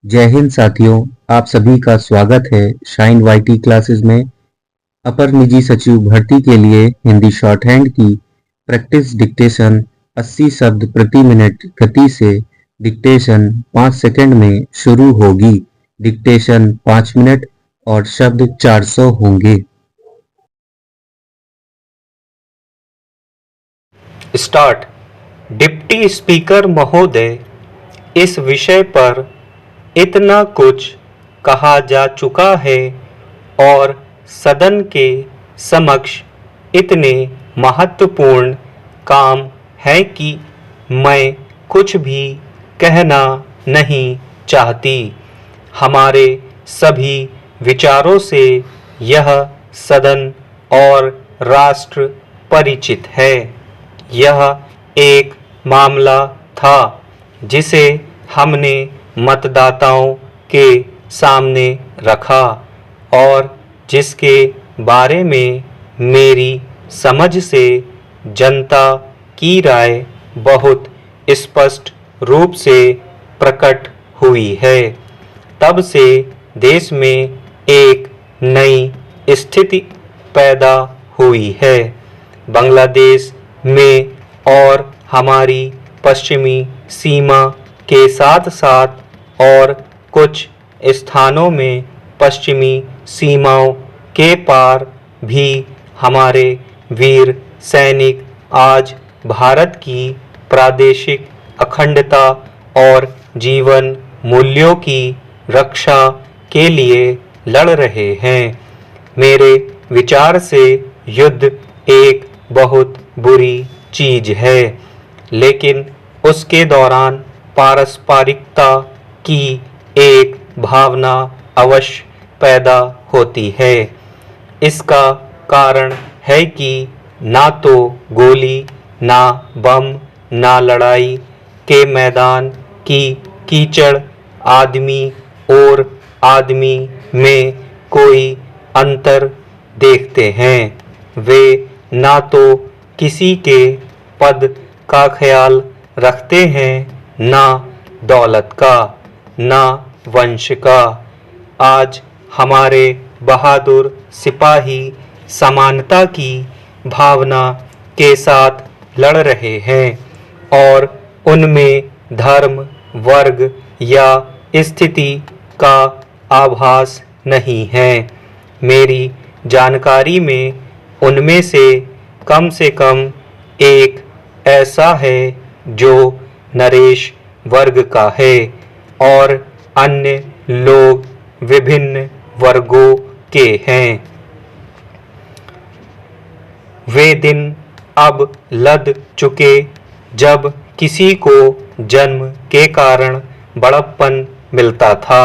जय हिंद साथियों, आप सभी का स्वागत है शाइन वाईटी क्लासेस में। अपर निजी सचिव भर्ती के लिए हिंदी शॉर्ट हैंड की प्रैक्टिस डिक्टेशन 80 शब्द प्रति मिनट गति से डिक्टेशन 5 सेकंड में शुरू होगी। डिक्टेशन 5 मिनट और शब्द 400 होंगे। स्टार्ट। डिप्टी स्पीकर महोदय, इस विषय पर इतना कुछ कहा जा चुका है और सदन के समक्ष इतने महत्वपूर्ण काम है कि मैं कुछ भी कहना नहीं चाहती। हमारे सभी विचारों से यह सदन और राष्ट्र परिचित है। यह एक मामला था जिसे हमने मतदाताओं के सामने रखा और जिसके बारे में मेरी समझ से जनता की राय बहुत स्पष्ट रूप से प्रकट हुई है। तब से देश में एक नई स्थिति पैदा हुई है। बांग्लादेश में और हमारी पश्चिमी सीमा के साथ साथ और कुछ स्थानों में पश्चिमी सीमाओं के पार भी हमारे वीर सैनिक आज भारत की प्रादेशिक अखंडता और जीवन मूल्यों की रक्षा के लिए लड़ रहे हैं। मेरे विचार से युद्ध एक बहुत बुरी चीज है, लेकिन उसके दौरान पारस्परिकता की एक भावना अवश्य पैदा होती है। इसका कारण है कि ना तो गोली, ना बम, ना लड़ाई के मैदान की कीचड़ आदमी और आदमी में कोई अंतर देखते हैं। वे ना तो किसी के पद का ख्याल रखते हैं, ना दौलत का, ना वंश का। आज हमारे बहादुर सिपाही समानता की भावना के साथ लड़ रहे हैं और उनमें धर्म, वर्ग या स्थिति का आभास नहीं है। मेरी जानकारी में उनमें से कम एक ऐसा है जो नरेश वर्ग का है और अन्य लोग विभिन्न वर्गों के हैं। वे दिन अब लद चुके जब किसी को जन्म के कारण बड़प्पन मिलता था।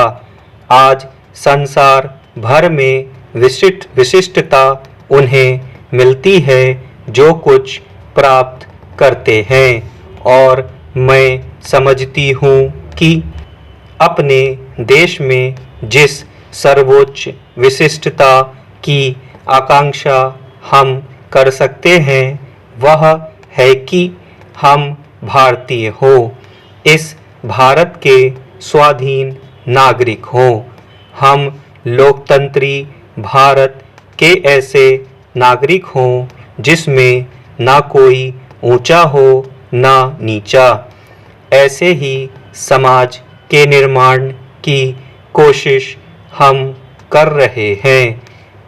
आज संसार भर में विशिष्टता उन्हें मिलती है जो कुछ प्राप्त करते हैं और मैं समझती हूँ कि अपने देश में जिस सर्वोच्च विशिष्टता की आकांक्षा हम कर सकते हैं वह है कि हम भारतीय हो, इस भारत के स्वाधीन नागरिक हों। हम लोकतंत्री भारत के ऐसे नागरिक हों जिसमें ना कोई ऊंचा हो ना नीचा। ऐसे ही समाज के निर्माण की कोशिश हम कर रहे हैं।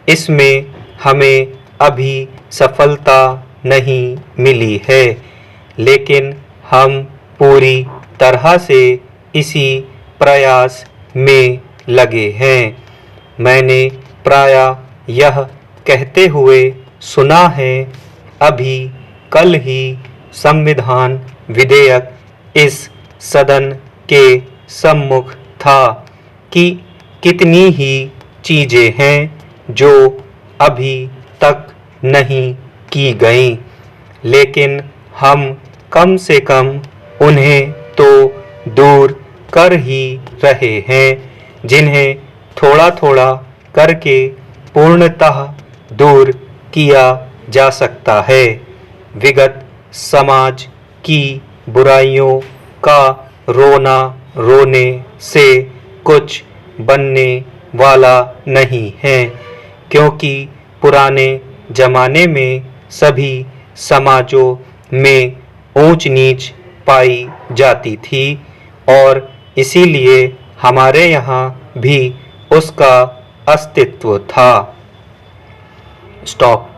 इसमें हमें अभी सफलता नहीं मिली है, लेकिन हम पूरी तरह से इसी प्रयास में लगे हैं। मैंने प्रायः यह कहते हुए सुना है, अभी कल ही संविधान विधेयक इस सदन के सम्मुख था कि कितनी ही चीजें हैं जो अभी तक नहीं की गईं, लेकिन हम कम से कम उन्हें तो दूर कर ही रहे हैं जिन्हें थोड़ा थोड़ा करके पूर्णतः दूर किया जा सकता है। विगत समाज की बुराइयों का रोने से कुछ बनने वाला नहीं है, क्योंकि पुराने जमाने में सभी समाजों में ऊंच नीच पाई जाती थी और इसीलिए हमारे यहाँ भी उसका अस्तित्व था। स्टॉप।